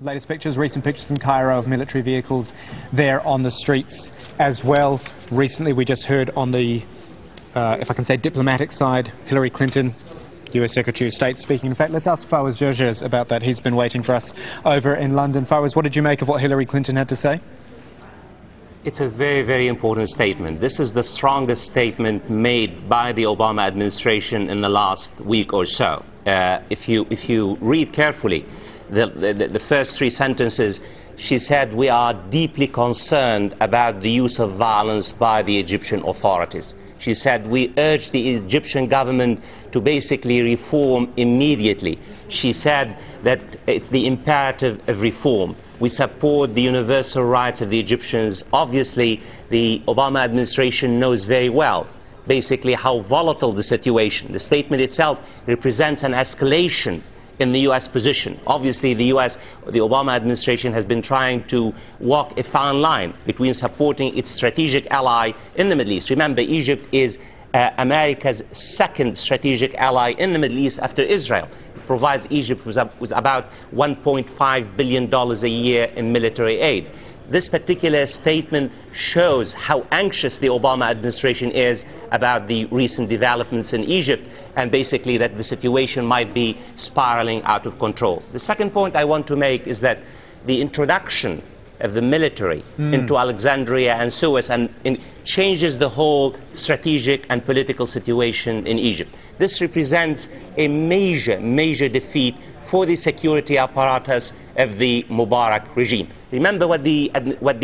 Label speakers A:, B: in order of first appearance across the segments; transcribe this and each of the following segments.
A: Latest pictures, recent pictures from Cairo of military vehicles there on the streets as well. Recently we just heard on the, if I can say, diplomatic side, Hillary Clinton, US Secretary of State, speaking. In fact, let's ask Fawaz Gerges about that. He's been waiting for us over in London. Fawaz, what did you make of what Hillary Clinton had to say?
B: It's a very, very important statement. This is the strongest statement made by the Obama administration in the last week or so. If you read carefully the first three sentences, she said, "We are deeply concerned about the use of violence by the Egyptian authorities." She said, "We urge the Egyptian government to basically reform immediately." She said that it's the imperative of reform. We support the universal rights of the Egyptians. Obviously, the Obama administration knows very well basically how volatile the situation. The statement itself represents an escalation in the U.S. position. Obviously, the Obama administration has been trying to walk a fine line between supporting its strategic ally in the Middle East. Remember, Egypt is America's second strategic ally in the Middle East after Israel. It provides Egypt with about $1.5 billion a year in military aid. This particular statement shows how anxious the Obama administration is about the recent developments in Egypt, and basically that the situation might be spiraling out of control. The second point I want to make is that the introduction of the military into Alexandria and Suez changes the whole strategic and political situation in Egypt. This represents a major defeat for the security apparatus of the Mubarak regime. Remember what the Mubarak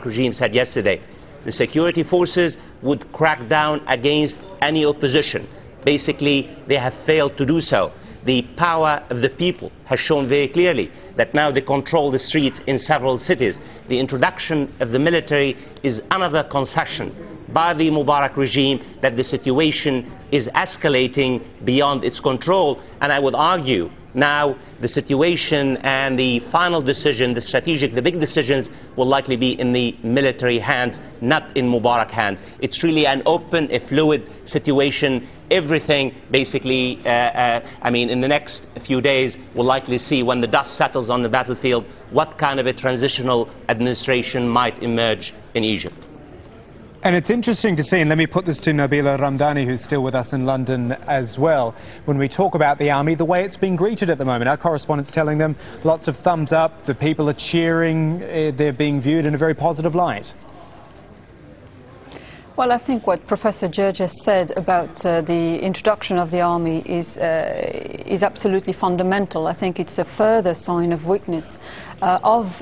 B: regime said yesterday. The security forces would crack down against any opposition. Basically, they have failed to do so. The power of the people has shown very clearly that now they control the streets in several cities. The introduction of the military is another concession by the Mubarak regime that the situation is escalating beyond its control. And I would argue now the situation and the final decision, the big decisions, will likely be in the military hands, not in Mubarak hands. It's really an open, a fluid situation. Everything basically, in the next few days, we'll likely see, when the dust settles on the battlefield, what kind of a transitional administration might emerge in Egypt.
A: And it's interesting to see, and let me put this to Nabila Ramdani, who's still with us in London as well, when we talk about the army, the way it's being greeted at the moment. Our correspondent's telling them lots of thumbs up, the people are cheering, they're being viewed in a very positive light.
C: Well, I think what Professor Gerges said about the introduction of the army is absolutely fundamental. I think it's a further sign of weakness, of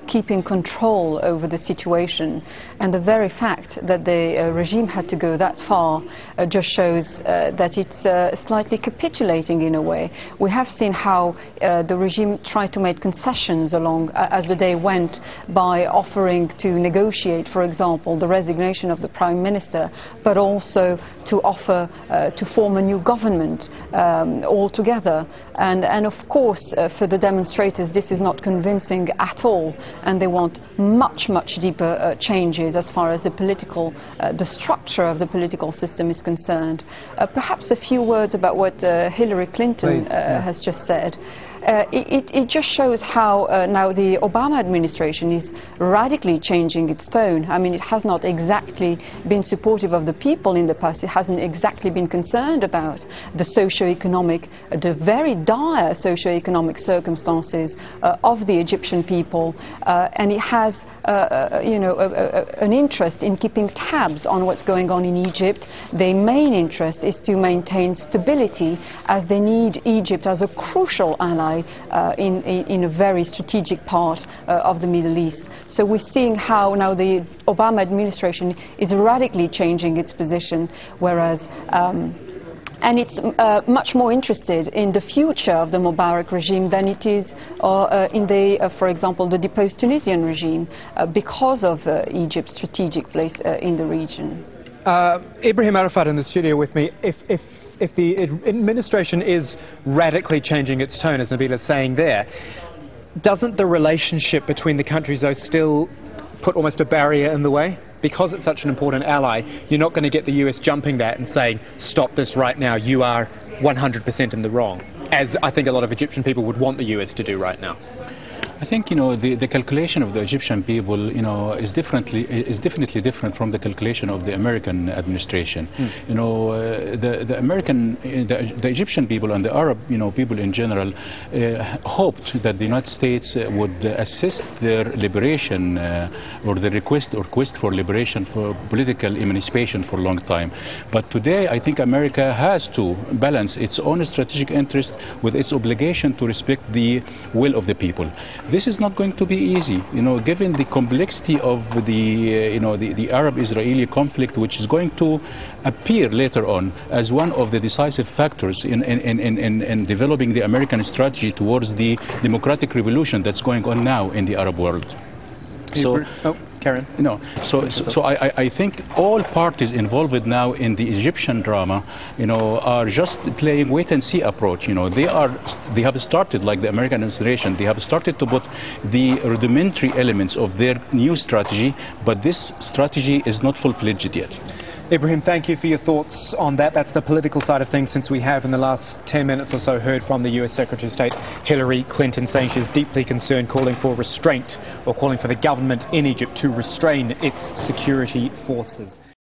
C: keeping control over the situation. And the very fact that the regime had to go that far just shows that it's slightly capitulating in a way. We have seen how the regime tried to make concessions along as the day went by offering to negotiate, for example, the resignation of the Prime Minister, but also to offer to form a new government altogether. And of course, for the demonstrators, this is not convincing at all, and they want much deeper changes as far as the structure of the political system is concerned. Perhaps a few words about what Hillary Clinton has just said. It just shows how now the Obama administration is radically changing its tone. I mean, it has not exactly been supportive of the people in the past. It hasn't exactly been concerned about the the very dire socio-economic circumstances of the Egyptian people, and it has, an interest in keeping tabs on what's going on in Egypt. Their main interest is to maintain stability, as they need Egypt as a crucial ally in a very strategic part of the Middle East. So we're seeing how now the Obama administration is radically changing its position, whereas and it's much more interested in the future of the Mubarak regime than it is in for example, the deposed Tunisian regime, because of Egypt's strategic place in the region.
A: Ibrahim Arafat in the studio with me. If the administration is radically changing its tone, as Nabila is saying there, doesn't the relationship between the countries, though, still put almost a barrier in the way? because it's such an important ally, you're not going to get the US jumping that and saying, stop this right now, you are 100% in the wrong, as I think a lot of Egyptian people would want the US to do right now.
D: I think, the calculation of the Egyptian people, is definitely different from the calculation of the American administration. The Egyptian people and the Arab, people in general, hoped that the United States would assist their liberation or the request for liberation, for political emancipation for a long time. But today, I think America has to balance its own strategic interest with its obligation to respect the will of the people. This is not going to be easy, given the complexity of the Arab-Israeli conflict, which is going to appear later on as one of the decisive factors in developing the American strategy towards the democratic revolution that's going on now in the Arab world. So,
A: Karen.
D: So I think all parties involved now in the Egyptian drama, are just playing wait-and-see approach. They have started, like the American administration, they have started to put the rudimentary elements of their new strategy, but this strategy is not full-fledged yet.
A: Ibrahim, thank you for your thoughts on that. That's the political side of things, since we have in the last 10 minutes or so heard from the US Secretary of State Hillary Clinton saying she's deeply concerned, calling for restraint, or calling for the government in Egypt to restrain its security forces.